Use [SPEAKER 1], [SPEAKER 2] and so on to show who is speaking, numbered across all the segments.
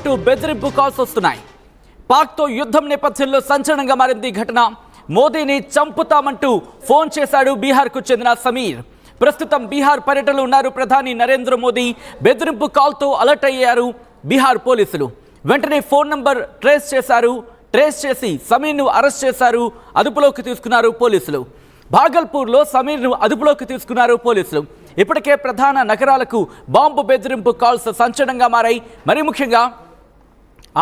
[SPEAKER 1] పాటు బెదిరింపు కాల్స్ వస్తున్నాయి. పాక్తో యుద్ధం నేపథ్యంలో సంచలనంగా మారింది ఘటన. మోదీని చంపుతామంటూ ఫోన్ చేశాడు బీహార్కు చెందిన సమీర్. ప్రస్తుతం బీహార్ పర్యటనలో ఉన్నారు ప్రధాని నరేంద్ర మోదీ. బెదిరింపు కాల్తో అలర్ట్ అయ్యారు బీహార్ పోలీసులు. వెంటనే ఫోన్ నంబర్ ట్రేస్ చేసి సమీర్ను అరెస్ట్ చేశారు, అదుపులోకి తీసుకున్నారు పోలీసులు. భాగల్పూర్లో సమీర్ను అదుపులోకి తీసుకున్నారు పోలీసులు. ఇప్పటికే ప్రధాన నగరాలకు బాంబు బెదిరింపు కాల్స్ సంచలనంగా మారాయి, మరీ ముఖ్యంగా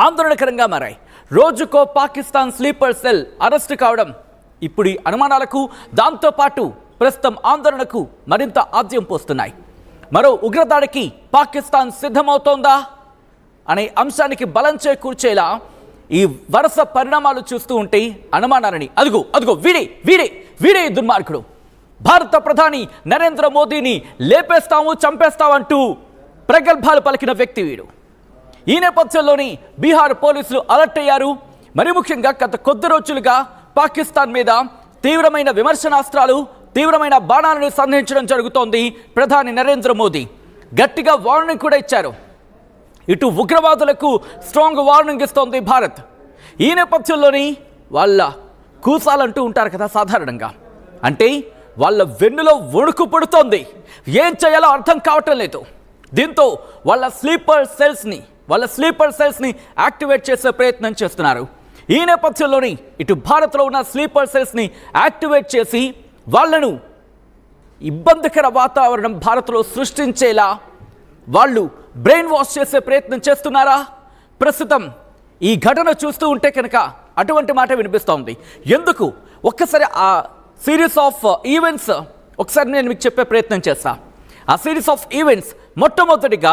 [SPEAKER 1] ఆందోళనకరంగా మారాయి. రోజుకో పాకిస్తాన్ స్లీపర్ సెల్ అరెస్ట్ కావడం ఇప్పుడు అనుమానాలకు, దాంతోపాటు ప్రస్తుతం ఆందోళనకు మరింత ఆద్యం పోస్తున్నాయి. మరో ఉగ్రదాడికి పాకిస్తాన్ సిద్ధమవుతోందా అనే అంశానికి బలం చేకూర్చేలా ఈ వరుస పరిణామాలు చూస్తూ ఉంటే అనుమానాలని అదుగో వీడే దుర్మార్గుడు. భారత ప్రధాని నరేంద్ర మోదీని లేపేస్తాము, చంపేస్తామంటూ ప్రగల్భాలు పలికిన వ్యక్తి వీడు. ఈ నేపథ్యంలోని బీహార్ పోలీసులు అలర్ట్ అయ్యారు. మరి ముఖ్యంగా గత కొద్ది రోజులుగా పాకిస్తాన్ మీద తీవ్రమైన విమర్శనాస్త్రాలు, తీవ్రమైన బాణాలను సంధించడం జరుగుతోంది. ప్రధాని నరేంద్ర మోదీ గట్టిగా వార్నింగ్ కూడా ఇచ్చారు. ఇటు ఉగ్రవాదులకు స్ట్రాంగ్ వార్నింగ్ ఇస్తోంది భారత్. ఈ నేపథ్యంలోని వాళ్ళ కూసాలంటూ ఉంటారు కదా సాధారణంగా, అంటే వాళ్ళ వెన్నులో వణుకు పడుతోంది. ఏం చేయాలో అర్థం కావటం లేదు. దీంతో వాళ్ళ స్లీపర్ సెల్స్ని యాక్టివేట్ చేసే ప్రయత్నం చేస్తున్నారు. ఈ నేపథ్యంలోని ఇటు భారత్లో ఉన్న స్లీపర్ సెల్స్ని యాక్టివేట్ చేసి వాళ్లను ఇబ్బందికర వాతావరణం భారత్లో సృష్టించేలా వాళ్ళు బ్రెయిన్ వాష్ చేసే ప్రయత్నం చేస్తున్నారా? ప్రస్తుతం ఈ ఘటన చూస్తూ ఉంటే కనుక అటువంటి మాట వినిపిస్తోంది. ఎందుకు ఒక్కసారి ఆ సిరీస్ ఆఫ్ ఈవెంట్స్ ఒకసారి నేను మీకు చెప్పే ప్రయత్నం చేస్తా. ఆ సిరీస్ ఆఫ్ ఈవెంట్స్ మొట్టమొదటిగా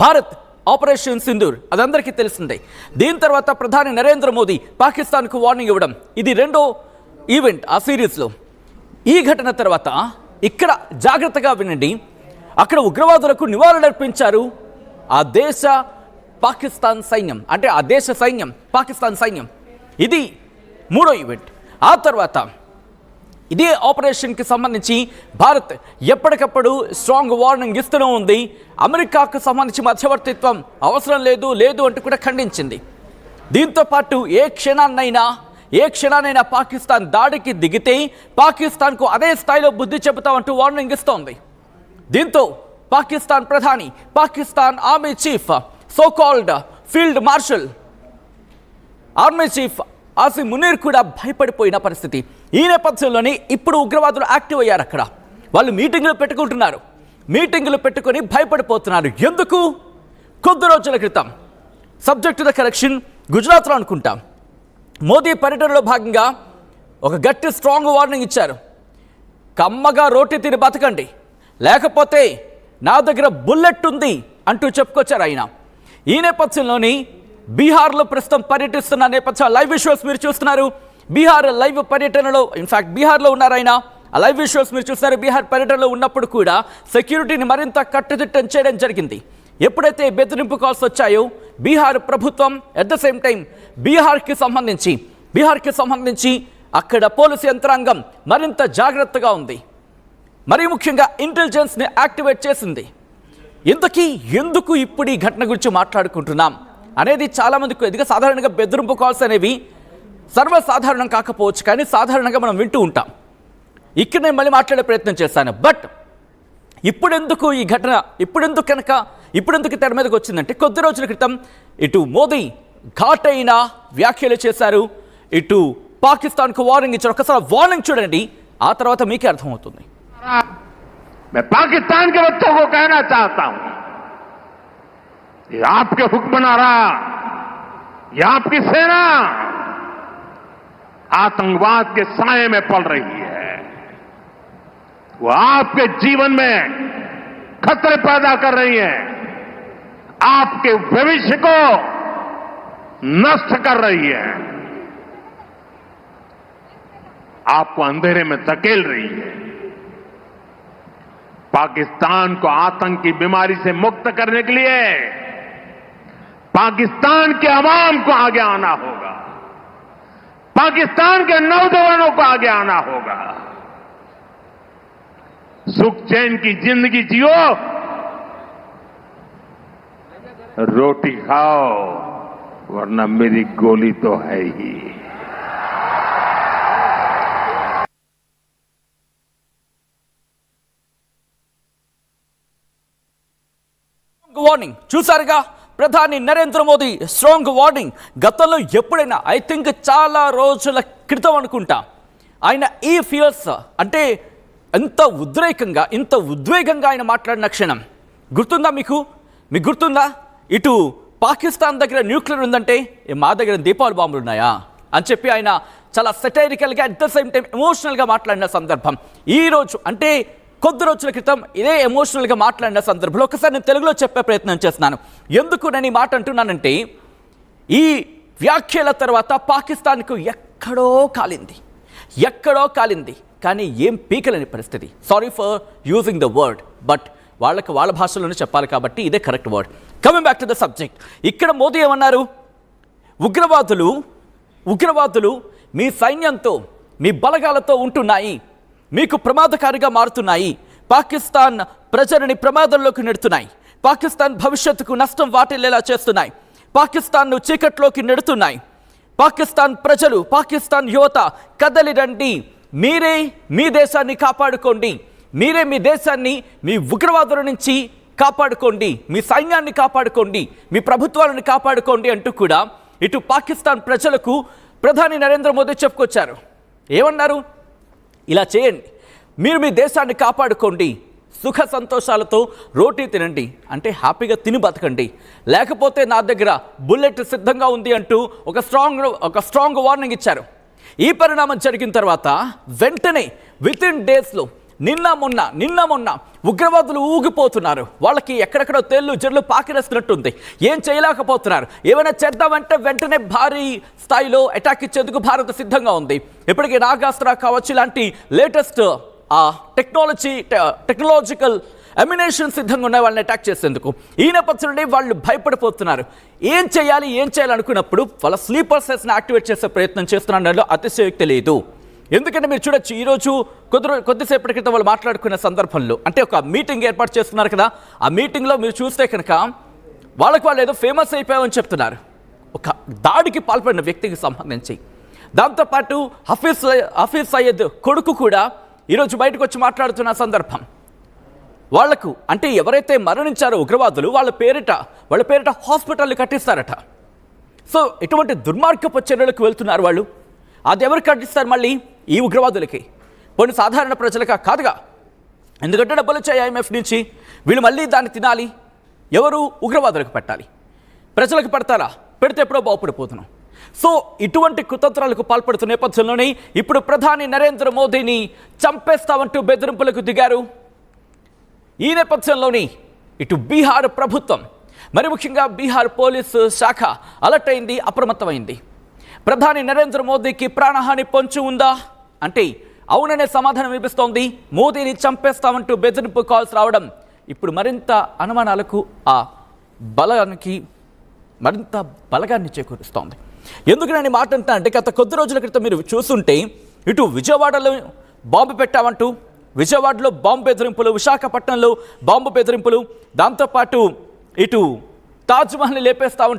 [SPEAKER 1] భారత్ ఆపరేషన్ సింధూర్, అదందరికీ తెలిసిందే. దీని తర్వాత ప్రధాని నరేంద్ర మోదీ పాకిస్తాన్కు వార్నింగ్ ఇవ్వడం, ఇది రెండో ఈవెంట్ ఆ సిరీస్లో. ఈ ఘటన తర్వాత ఇక్కడ జాగ్రత్తగా వినండి, అక్కడ ఉగ్రవాదులకు నివాళులర్పించారు ఆ దేశ పాకిస్తాన్ సైన్యం, అంటే ఆ దేశ సైన్యం పాకిస్తాన్ సైన్యం. ఇది మూడో ఈవెంట్. ఆ తర్వాత ఇదే ఆపరేషన్కి సంబంధించి భారత్ ఎప్పటికప్పుడు స్ట్రాంగ్ వార్నింగ్ ఇస్తూనే ఉంది. అమెరికాకు సంబంధించి మధ్యవర్తిత్వం అవసరం లేదు అంటూ కూడా ఖండించింది. దీంతో పాటు ఏ క్షణాన్నైనా పాకిస్తాన్ దాడికి దిగితే పాకిస్తాన్కు అదే స్థాయిలో బుద్ధి చెబుతామంటూ వార్నింగ్ ఇస్తోంది. దీంతో పాకిస్తాన్ ప్రధాని, Pakistan army chief, so called field marshal army chief Asim Munir కూడా భయపడిపోయిన పరిస్థితి. ఈ నేపథ్యంలోనే ఇప్పుడు ఉగ్రవాదులు యాక్టివ్ అయ్యారు. అక్కడ వాళ్ళు మీటింగులు పెట్టుకొని భయపడిపోతున్నారు. ఎందుకు? కొద్ది రోజుల క్రితం, సబ్జెక్ట్ టు ద కరెక్షన్, గుజరాత్లో అనుకుంటాం, మోదీ పర్యటనలో భాగంగా ఒక గట్టి స్ట్రాంగ్ వార్నింగ్ ఇచ్చారు. కమ్మగా రోటి తిని బతకండి, లేకపోతే నా దగ్గర బుల్లెట్ ఉంది అంటూ చెప్పుకొచ్చారు ఆయన. ఈ నేపథ్యంలోని బీహార్లో ప్రస్తుతం పర్యటిస్తున్న నేపథ్యం లైవ్ విజువల్స్ మీరు చూస్తున్నారు. బీహార్ లైవ్ పర్యటనలో, ఇన్ఫాక్ట్ బీహార్లో ఉన్నారు ఆయన. ఆ లైవ్ విజువల్స్ మీరు చూస్తున్నారు. బీహార్ పర్యటనలో ఉన్నప్పుడు కూడా సెక్యూరిటీని మరింత కట్టుదిట్టం చేయడం జరిగింది. ఎప్పుడైతే బెదిరింపు కాల్స్ వచ్చాయో బీహార్ ప్రభుత్వం అట్ ద సేమ్ టైం బీహార్కి సంబంధించి అక్కడ పోలీసు యంత్రాంగం మరింత జాగ్రత్తగా ఉంది. మరీ ముఖ్యంగా ఇంటెలిజెన్స్ని యాక్టివేట్ చేసింది. ఇంతకీ ఎందుకు ఇప్పుడు ఈ ఘటన గురించి మాట్లాడుకుంటున్నాం అనేది చాలామందికి ఎదుగా. సాధారణంగా బెదిరింపు కాల్స్ అనేవి సర్వసాధారణం కాకపోవచ్చు, కానీ సాధారణంగా మనం వింటూ ఉంటాం. ఇక్కడ నేను మళ్ళీ మాట్లాడే ప్రయత్నం చేస్తాను. బట్ ఇప్పుడెందుకు ఈ ఘటన, ఇప్పుడెందుకు తెర మీదకి వచ్చిందంటే, కొద్ది రోజుల క్రితం ఇటు మోదీ ఘాటైన వ్యాఖ్యలు చేశారు, ఇటు పాకిస్తాన్కు వార్నింగ్ ఇచ్చారు. ఒకసారి వార్నింగ్ చూడండి, ఆ తర్వాత మీకే అర్థమవుతుంది.
[SPEAKER 2] मैं पाकिस्तान के बच्चों को कहना चाहता हूं, ये आपके हुक्मनारा, ये आपकी सेना आतंकवाद के साए में पल रही है. वो आपके जीवन में खतरे पैदा कर रही है, आपके भविष्य को नष्ट कर रही है, आपको अंधेरे में धकेल रही है. पाकिस्तान को आतंक की बीमारी से मुक्त करने के लिए पाकिस्तान के अवाम को आगे आना होगा, पाकिस्तान के नौजवानों को आगे आना होगा. सुख चैन की जिंदगी जियो, रोटी खाओ वरना मेरी गोली तो है ही।
[SPEAKER 1] వార్నింగ్ చూసారుగా, ప్రధాని నరేంద్ర మోదీ స్ట్రాంగ్ వార్నింగ్. గతంలో ఎప్పుడైనా ఐ థింక్ చాలా రోజుల క్రితం అనుకుంటా ఆయన ఈ ఫియర్స్ అంటే ఎంత ఉద్రేకంగా ఇంత ఉద్వేగంగా ఆయన మాట్లాడిన క్షణం గుర్తుందా మీకు గుర్తుందా? ఇటు పాకిస్తాన్ దగ్గర న్యూక్లియర్ ఉందంటే మా దగ్గర దీపావళి బాంబులు ఉన్నాయా అని చెప్పి ఆయన చాలా సెటైరికల్గా అట్ ద సేమ్ టైం ఎమోషనల్గా మాట్లాడిన సందర్భం. ఈరోజు అంటే కొద్ది రోజుల క్రితం ఇదే ఎమోషనల్గా మాట్లాడిన సందర్భంలో ఒకసారి నేను తెలుగులో చెప్పే ప్రయత్నం చేస్తున్నాను. ఎందుకు నేను ఈ మాట అంటున్నానంటే, ఈ వ్యాఖ్యల తర్వాత పాకిస్తాన్కు ఎక్కడో కాలింది కానీ ఏం పీకలేని పరిస్థితి. Sorry for using the word, but వాళ్ళకి వాళ్ళ భాషలోనే చెప్పాలి కాబట్టి ఇదే correct word. Coming back to the subject, ఇక్కడ మోదీ ఏమన్నారు? ఉగ్రవాదులు మీ సైన్యంతో మీ బలగాలతో ఉంటున్నాయి, మీకు ప్రమాదకారిగా మారుతున్నాయి, పాకిస్తాన్ ప్రజలని ప్రమాదంలోకి నెడుతున్నాయి, పాకిస్తాన్ భవిష్యత్తుకు నష్టం వాటిల్లేలా చేస్తున్నాయి, పాకిస్తాన్ను చీకట్లోకి నెడుతున్నాయి, పాకిస్తాన్ ప్రజలు పాకిస్తాన్ యువత కదలి రండి, మీరే మీ దేశాన్ని కాపాడుకోండి, మీరే మీ దేశాన్ని మీ ఉగ్రవాదుల నుంచి కాపాడుకోండి, మీ సైన్యాన్ని కాపాడుకోండి, మీ ప్రభుత్వాలను కాపాడుకోండి అంటూ కూడా ఇటు పాకిస్తాన్ ప్రజలకు ప్రధాని నరేంద్ర మోదీ చెప్పుకొచ్చారు. ఏమన్నారు? ఇలా చేయండి, మీరు మీ దేశాన్ని కాపాడుకోండి, సుఖ సంతోషాలతో రోటీ తినండి, అంటే హ్యాపీగా తిని బతకండి, లేకపోతే నా దగ్గర బుల్లెట్ సిద్ధంగా ఉంది అంటూ ఒక స్ట్రాంగ్ వార్నింగ్ ఇచ్చారు. ఈ పరిణామం జరిగిన తర్వాత వెంటనే వితిన్ డేస్లో నిన్న మొన్న ఉగ్రవాదులు ఊగిపోతున్నారు. వాళ్ళకి ఎక్కడెక్కడో తేళ్లు జర్లు పాకిరేస్తున్నట్టుంది, ఏం చేయలేకపోతున్నారు. ఏమైనా చేద్దామంటే వెంటనే భారీ స్థాయిలో అటాక్ ఇచ్చేందుకు భారత్ సిద్ధంగా ఉంది. ఇప్పటికీ నాగాస్త్ర కావచ్చు, ఇలాంటి లేటెస్ట్ టెక్నాలజికల్ అమ్యునేషన్ సిద్ధంగా ఉన్నాయి వాళ్ళని అటాక్ చేసేందుకు. ఈ నేపథ్యంలో వాళ్ళు భయపడిపోతున్నారు. ఏం చేయాలనుకున్నప్పుడు వాళ్ళ స్లీపర్ సెల్స్ని యాక్టివేట్ చేసే ప్రయత్నం చేస్తున్నారు. అతిశయోక్తి లేదు. ఎందుకంటే మీరు చూడొచ్చు, ఈరోజు కొద్దిసేపటి క్రితం వాళ్ళు మాట్లాడుకున్న సందర్భంలో అంటే ఒక మీటింగ్ ఏర్పాటు చేస్తున్నారు కదా, ఆ మీటింగ్లో మీరు చూస్తే కనుక వాళ్ళు ఏదో ఫేమస్ అయిపోయామని చెప్తున్నారు ఒక దాడికి పాల్పడిన వ్యక్తికి సంబంధించి. దాంతోపాటు హఫీజ్ సయ్యద్ కొడుకు కూడా ఈరోజు బయటకు వచ్చి మాట్లాడుతున్న సందర్భం. వాళ్లకు అంటే ఎవరైతే మరణించారో ఉగ్రవాదులు వాళ్ళ పేరిట హాస్పిటల్ని కట్టిస్తారట. సో ఇటువంటి దుర్మార్గపు చర్యలకు వెళ్తున్నారు వాళ్ళు. అది ఎవరు కట్టిస్తారు? మళ్ళీ ఈ ఉగ్రవాదులకి, కొన్ని సాధారణ ప్రజలకా? కాదుగా. ఎందుకంటే డబ్బులు వచ్చాయి IMF నుంచి, వీళ్ళు మళ్ళీ దాన్ని తినాలి. ఎవరు? ఉగ్రవాదులకు పెట్టాలి. ప్రజలకు పెడతారా? పెడితే ఎప్పుడో బాగుపడిపోతున్నాం. సో ఇటువంటి కుతంత్రాలకు పాల్పడుతున్న నేపథ్యంలోనే ఇప్పుడు ప్రధాని నరేంద్ర మోదీని చంపేస్తామంటూ బెదిరింపులకు దిగారు. ఈ నేపథ్యంలోని ఇటు బీహార్ ప్రభుత్వం, మరి ముఖ్యంగా బీహార్ పోలీసు శాఖ అలర్ట్ అయింది, అప్రమత్తమైంది. ప్రధాని నరేంద్ర మోదీకి ప్రాణహాని పొంచి ఉందా అంటే అవుననే సమాధానం వినిపిస్తోంది. మోదీని చంపేస్తామంటూ బెదిరింపు కాల్స్ రావడం ఇప్పుడు మరింత అనుమానాలకు మరింత బలగాన్ని చేకూరుస్తోంది. ఎందుకు నేను మాట అంటున్నానంటే, గత కొద్ది రోజుల క్రితం మీరు చూస్తుంటే ఇటు విజయవాడలో బాంబు పెట్టామంటూ విజయవాడలో బాంబు బెదిరింపులు, విశాఖపట్నంలో బాంబు బెదిరింపులు, దాంతోపాటు ఇటు తాజ్మహల్ని లేపేస్తామంటూ